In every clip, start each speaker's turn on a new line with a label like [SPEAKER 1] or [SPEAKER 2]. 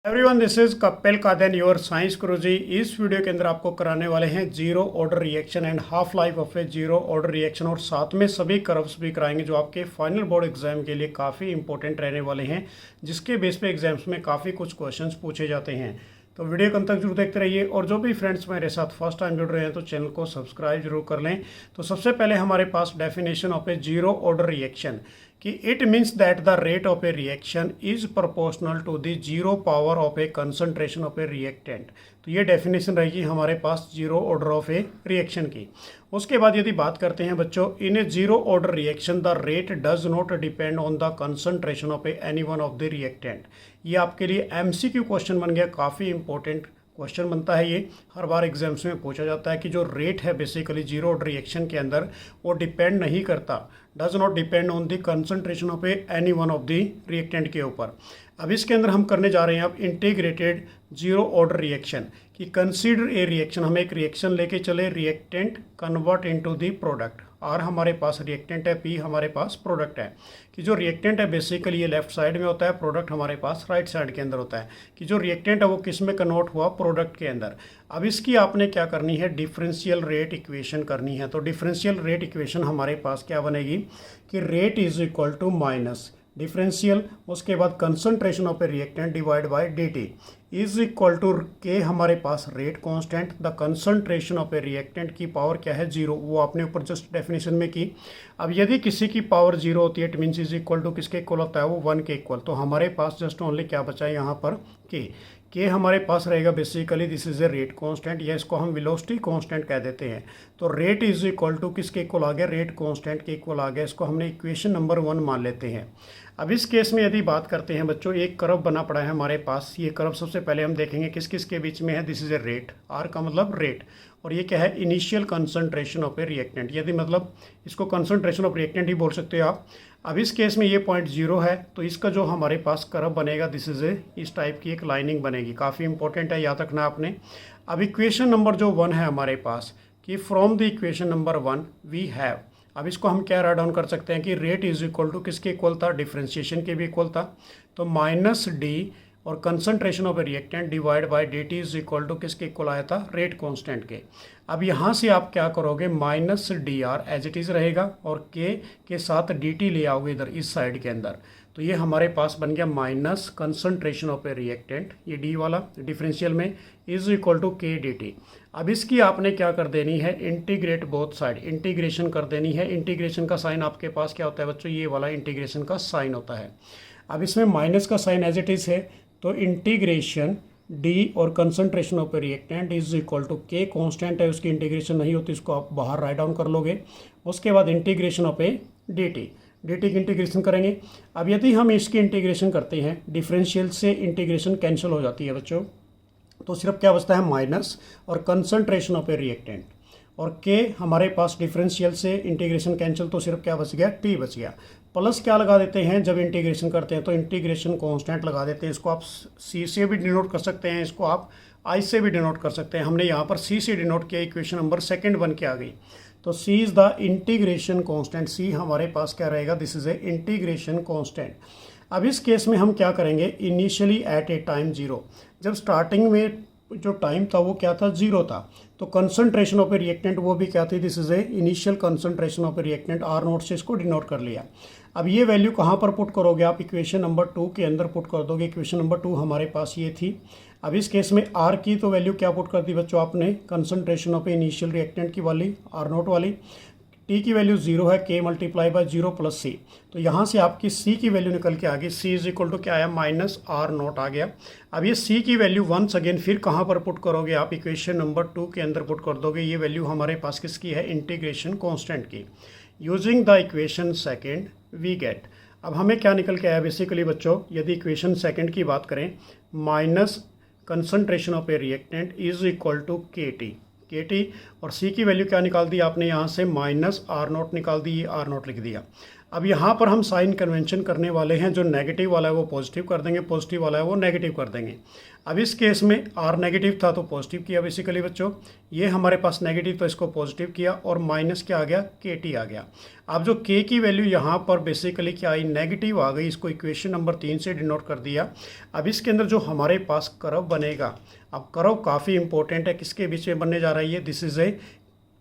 [SPEAKER 1] Everyone, this is Kapil Kadan your science Guruji. इस video के अंदर आपको कराने वाले हैं zero order reaction and half life of a zero order reaction, और साथ में सभी कर्व्स भी कराएंगे जो आपके फाइनल बोर्ड एग्जाम के लिए काफ़ी इंपॉर्टेंट रहने वाले हैं, जिसके बेस पे एग्जाम्स में काफ़ी कुछ क्वेश्चंस पूछे जाते हैं। तो वीडियो को अंत तक जरूर देखते रहिए, और जो भी फ्रेंड्स मेरे साथ फर्स्ट टाइम जुड़ रहे हैं तो चैनल को सब्सक्राइब जरूर कर लें। तो सबसे पहले हमारे पास definition of a zero order reaction कि it means that the rate of a reaction is proportional to the zero power of a concentration of a reactant. तो ये डेफिनेशन रहेगी हमारे पास zero order of a reaction की। उसके बाद यदि बात करते हैं बच्चों, in a zero order reaction the rate does not depend on the concentration of a any one of the reactant. ये आपके लिए एमसीक्यू क्वेश्चन बन गया, काफ़ी इंपॉर्टेंट क्वेश्चन बनता है। ये हर बार एग्जाम्स में पूछा जाता है कि जो रेट है बेसिकली जीरो ऑर्डर रिएक्शन के अंदर, वो डिपेंड नहीं करता, does not depend on the concentration of any one of the reactant के ऊपर। अब इसके अंदर हम करने जा रहे हैं अब इंटीग्रेटेड जीरो ऑर्डर रिएक्शन कि कंसीडर ए रिएक्शन। हम एक रिएक्शन लेके चले, reactant convert into the product. R हमारे पास रिएक्टेंट है, पी हमारे पास प्रोडक्ट है। कि जो रिएक्टेंट है बेसिकली ये लेफ्ट साइड में होता है, प्रोडक्ट हमारे पास राइट साइड के अंदर होता है। कि जो रिएक्टेंट है वो किस में कन्वर्ट हुआ, प्रोडक्ट के अंदर। अब इसकी आपने क्या करनी है, डिफरेंशियल रेट इक्वेशन करनी है। तो डिफरेंशियल रेट इक्वेशन हमारे पास क्या बनेगी कि rate is equal to minus differential, उसके बाद concentration of a reactant divide by dt is equal to के हमारे पास rate constant, the concentration of a reactant की पावर क्या है, जीरो। वो आपने ऊपर जस्ट डेफिनेशन में की। अब यदि किसी की पावर जीरो होती है, it means is equal to किसके इक्वल होता है, वो वन के इक्वल। तो हमारे पास जस्ट ओनली क्या बचा है यहाँ पर, के हमारे पास रहेगा basically this is a rate constant, या इसको हम वेलोसिटी कांस्टेंट कह देते हैं। तो रेट इज इक्वल टू किसके इक्वल आ गया, रेट कांस्टेंट के इक्वल आ गया। इसको हमने इक्वेशन नंबर 1 मान लेते हैं। अब इस केस में यदि बात करते हैं बच्चों, एक कर्व बना पड़ा है हमारे पास। ये कर्व सबसे पहले हम देखेंगे किस किस के बीच में है। This is a rate, R का मतलब रेट, और ये क्या है, initial concentration of a reactant. यदि मतलब इसको कंसंट्रेशन ऑफ रिएक्टेंट ही बोल सकते हो आप। अब इस केस में ये पॉइंट जीरो है, तो इसका जो हमारे पास कर्व बनेगा दिस इज ए, इस टाइप की एक लाइनिंग बनेगी। काफ़ी इंपॉर्टेंट है, याद रखना आपने। अब इक्वेशन नंबर जो 1 है हमारे पास कि from the equation number 1 we have, अब इसको हम क्या राइट डाउन कर सकते हैं कि रेट इज इक्वल टू किसके इक्वल था, डिफरेंशिएशन के भी इक्वल था। तो माइनस डी और concentration of a reactant divide by dt is equal to किसके इक्वल आया था, रेट कांस्टेंट के। अब यहाँ से आप क्या करोगे, minus D R as it is रहेगा, और के साथ dt ले आओगे इधर इस साइड के अंदर। तो ये हमारे पास बन गया minus concentration of a reactant, ये डी वाला डिफरेंशियल में, इज इक्वल टू के dt। अब इसकी आपने क्या कर देनी है, इंटीग्रेट बोथ साइड, इंटीग्रेशन कर देनी है। इंटीग्रेशन का साइन आपके पास क्या होता है बच्चों, ये वाला इंटीग्रेशन का साइन होता है। अब इसमें माइनस का साइन एज इट इज़ है, तो इंटीग्रेशन डी और concentration of a reactant is equal to K constant है, उसकी इंटीग्रेशन नहीं होती, इसको आप बाहर राइट डाउन कर लोगे। उसके बाद इंटीग्रेशन ऑफ ए dt की इंटीग्रेशन करेंगे। अब यदि हम इसकी इंटीग्रेशन करते हैं, डिफरेंशियल से इंटीग्रेशन कैंसिल हो जाती है बच्चों, तो सिर्फ क्या बचता है, माइनस और कंसंट्रेशन ऑफ ए रिएक्टेंट, और के हमारे पास डिफरेंशियल से इंटीग्रेशन कैंसिल, तो सिर्फ क्या बच गया, टी बच गया। प्लस क्या लगा देते हैं जब इंटीग्रेशन करते हैं, तो इंटीग्रेशन कांस्टेंट लगा देते हैं। इसको आप सी से भी डिनोट कर सकते हैं, इसको आप आई से भी डिनोट कर सकते हैं। हमने यहाँ पर सी से डिनोट किया, इक्वेशन नंबर 2 बन के आ गई। तो सी इज़ द इंटीग्रेशन कांस्टेंट, सी हमारे पास क्या रहेगा, this is a integration constant. अब इस केस में हम क्या करेंगे, initially at A time zero, जब स्टार्टिंग में जो टाइम था वो क्या था, जीरो था। तो कंसंट्रेशन ऑफ ए रिएक्टेंट वो भी क्या थी, this is a initial concentration of a reactant, R naught से इसको डिनोट कर लिया। अब ये वैल्यू कहाँ पर पुट करोगे आप, इक्वेशन नंबर 2 के अंदर पुट कर दोगे। इक्वेशन नंबर 2 हमारे पास ये थी। अब इस केस में आर की तो वैल्यू क्या पुट कर दी बच्चों आपने, concentration of A initial reactant की वाली, आर नोट वाली। टी की वैल्यू 0 है, के मल्टीप्लाई बाय 0 प्लस सी। तो यहाँ से आपकी सी की वैल्यू निकल के आ गई, सी इज इक्वल टू क्या आया, माइनस आर नोट आ गया। अब ये सी की वैल्यू वंस अगेन फिर कहाँ पर पुट करोगे आप, इक्वेशन नंबर 2 के अंदर पुट कर दोगे। ये वैल्यू हमारे पास किसकी है, इंटीग्रेशन कांस्टेंट की। Using the equation 2 we get, अब हमें क्या निकल के आया बेसिकली बच्चों, यदि इक्वेशन 2 की बात करें, minus concentration of a reactant is equal to K T, और सी की वैल्यू क्या निकाल दी आपने यहाँ से, माइनस आर नोट निकाल दी, ये आर नोट लिख दिया। अब यहाँ पर हम साइन कन्वेंशन करने वाले हैं, जो नेगेटिव वाला है वो पॉजिटिव कर देंगे, पॉजिटिव वाला है वो नेगेटिव कर देंगे। अब इस केस में आर नेगेटिव था तो पॉजिटिव किया बेसिकली बच्चों, ये हमारे पास नेगेटिव तो इसको पॉजिटिव किया और माइनस क्या आ गया, के टी आ गया। अब जो के की वैल्यू यहाँ पर बेसिकली क्या आई, नेगेटिव आ गई, इसको इक्वेशन नंबर 3 से डिनोट कर दिया। अब इसके अंदर जो हमारे पास कर्व बनेगा, अब कर्व काफ़ी इंपॉर्टेंट है, किसके बीच में बनने जा रही है, this is A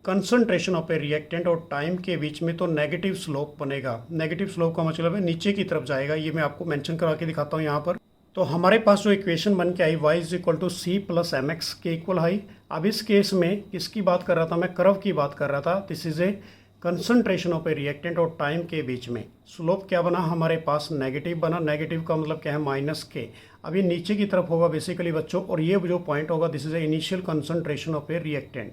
[SPEAKER 1] concentration of a reactant और टाइम के बीच में, तो नेगेटिव स्लोप बनेगा। नेगेटिव स्लोप का मतलब है नीचे की तरफ जाएगा, ये मैं आपको मेंशन करा के दिखाता हूँ यहाँ पर। तो हमारे पास जो इक्वेशन बन के आई y is equal to C plus M X के इक्वल आई। अब इस केस में किसकी बात कर रहा था मैं, कर्व की बात कर रहा था। This is A concentration of a reactant और टाइम के बीच में स्लोप क्या बना हमारे पास, नेगेटिव बना। नेगेटिव का मतलब क्या है, माइनस के। अब ये नीचे की तरफ होगा बेसिकली बच्चों, और ये जो पॉइंट होगा this is a initial concentration of a reactant.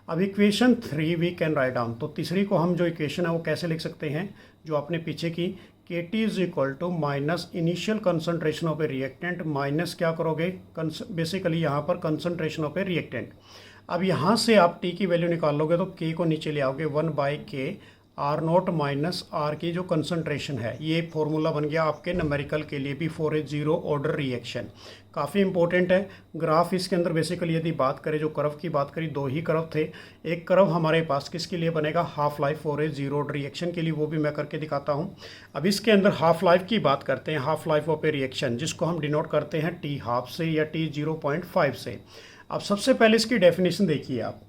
[SPEAKER 1] अब equation 3 we can write down, तो तीसरी को हम जो इक्वेशन है वो कैसे लिख सकते हैं, जो आपने पीछे की, K T is equal to minus initial concentration of a reactant minus क्या करोगे, बेसिकली यहाँ पर कंसंट्रेशन ऑफ ए रिएक्टेंट। अब यहाँ से आप टी की वैल्यू निकाल लोगे तो के को नीचे ले आओगे, 1/k R note minus are की जो कंसंट्रेशन है, ये फॉर्मूला बन गया आपके न्यूमेरिकल के लिए भी for a zero order reaction. काफ़ी इंपॉर्टेंट है ग्राफ। इसके अंदर बेसिकली यदि बात करें, जो कर्व की बात करी, दो ही कर्व थे। एक कर्व हमारे पास किसके लिए बनेगा, half life for a zero order reaction के लिए, वो भी मैं करके दिखाता हूँ। अब इसके अंदर हाफ लाइफ की बात करते हैं, half life of a reaction, जिसको हम डिनोट करते हैं टी हाफ से या टी 0.5 से। अब सबसे पहले इसकी डेफिनेशन देखिए आप,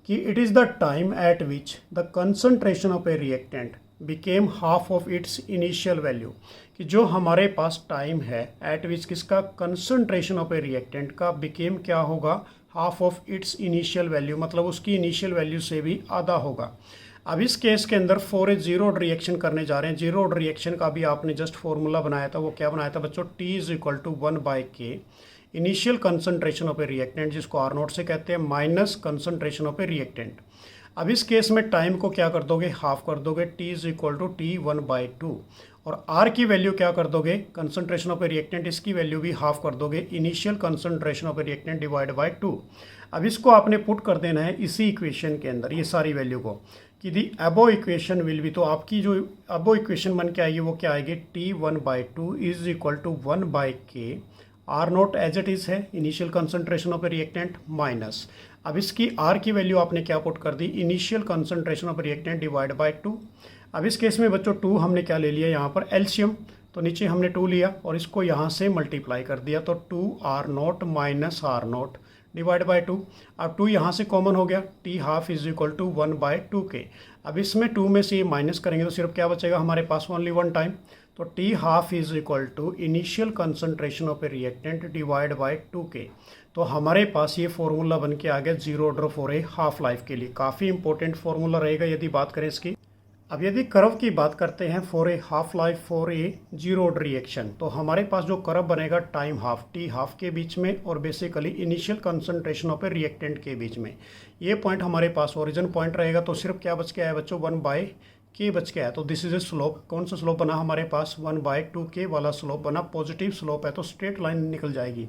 [SPEAKER 1] कि it is the time eight which the concentration of a reactant became half of its initial value, कि जो हमारे पास टाइम है एट विच किसका, कंसंट्रेशन ऑफ ए रिएक्टेंट का बिकेम क्या होगा, half of its initial value, मतलब उसकी इनिशियल वैल्यू से भी आधा होगा। अब इस केस के अंदर for a zero order reaction करने जा रहे हैं। जीरो ऑर्डर रिएक्शन का भी आपने जस्ट फॉर्मूला बनाया था, वो क्या बनाया था बच्चों, T is equal to 1/k initial concentration of a reactant, जिसको आर नोट से कहते हैं, minus concentration of a reactant. अब इस केस में टाइम को क्या कर दोगे, हाफ कर दोगे, T is equal to T 1/2, और आर की वैल्यू क्या कर दोगे, कंसंट्रेशन ऑफ ए रिएक्टेंट, इसकी वैल्यू भी हाफ कर दोगे, initial concentration of a reactant divide by 2। अब इसको आपने पुट कर देना है इसी इक्वेशन के अंदर, ये सारी वैल्यू को, कि दी अबो इक्वेशन विल बी, तो आपकी जो अबो इक्वेशन बन के आएगी वो क्या आएगी, T 1/2 is equal to 1/k R naught as it is है, initial concentration of a reactant, minus, अब इसकी आर की वैल्यू आपने क्या पुट कर दी, initial concentration of reactant divide by 2। अब इस केस में बच्चों 2 हमने क्या ले लिया यहाँ पर, एलसीएम, तो नीचे हमने 2 लिया और इसको यहाँ से मल्टीप्लाई कर दिया, तो 2r naught minus R naught divide by 2। अब 2 यहाँ से कॉमन हो गया, T half is equal to 1/2k। अब इसमें 2 में से ये माइनस करेंगे तो सिर्फ क्या बचेगा हमारे पास, ओनली वन टाइम, तो T half is equal to initial concentration of a reactant divide by 2k। तो हमारे पास ये फॉर्मूला बन के आ गया zero order for a half life के लिए। काफ़ी इंपॉर्टेंट फॉर्मूला रहेगा यदि बात करें इसकी। अब यदि कर्व की बात करते हैं for a half life for a zero order reaction, तो हमारे पास जो कर्व बनेगा टाइम हाफ, टी हाफ के बीच में और basically initial concentration of a reactant के बीच में, ये पॉइंट हमारे पास ओरिजिन पॉइंट रहेगा। तो सिर्फ क्या बच के आया बच्चों, 1/k बच गया है। तो दिस इज ए स्लोप, कौन सा स्लोप बना हमारे पास, 1/2k वाला स्लोप बना, पॉजिटिव स्लोप है तो स्ट्रेट लाइन निकल जाएगी।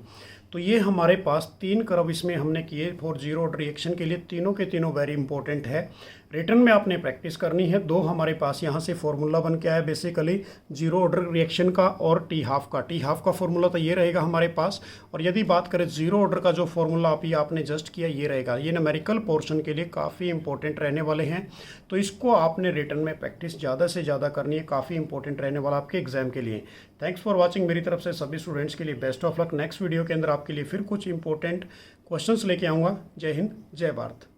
[SPEAKER 1] तो ये हमारे पास 3 कर्व इसमें हमने किए फॉर जीरो ऑर्डर रिएक्शन के लिए, तीनों के तीनों वेरी इंपॉर्टेंट है। रिटर्न में आपने प्रैक्टिस करनी है। 2 हमारे पास यहाँ से फॉर्मूला बन के आया बेसिकली जीरो ऑर्डर रिएक्शन का और टी हाफ का। टी हाफ का फॉर्मूला तो ये रहेगा हमारे पास, और यदि बात करें जीरो ऑर्डर का जो फॉर्मूला आपने जस्ट किया ये रहेगा। ये न्यूमेरिकल पोर्शन के लिए काफ़ी इंपॉर्टेंट रहने वाले हैं, तो इसको आपने रिटर्न में प्रैक्टिस ज़्यादा से ज़्यादा करनी है, काफ़ी इंपॉर्टेंट रहने वाला आपके एग्जाम के लिए। Thanks for watching. मेरी तरफ से सभी स्टूडेंट्स के लिए best of luck. Next video के अंदर आपके लिए फिर कुछ इंपॉर्टेंट क्वेश्चंस लेके आऊँगा। जय हिंद, जय भारत।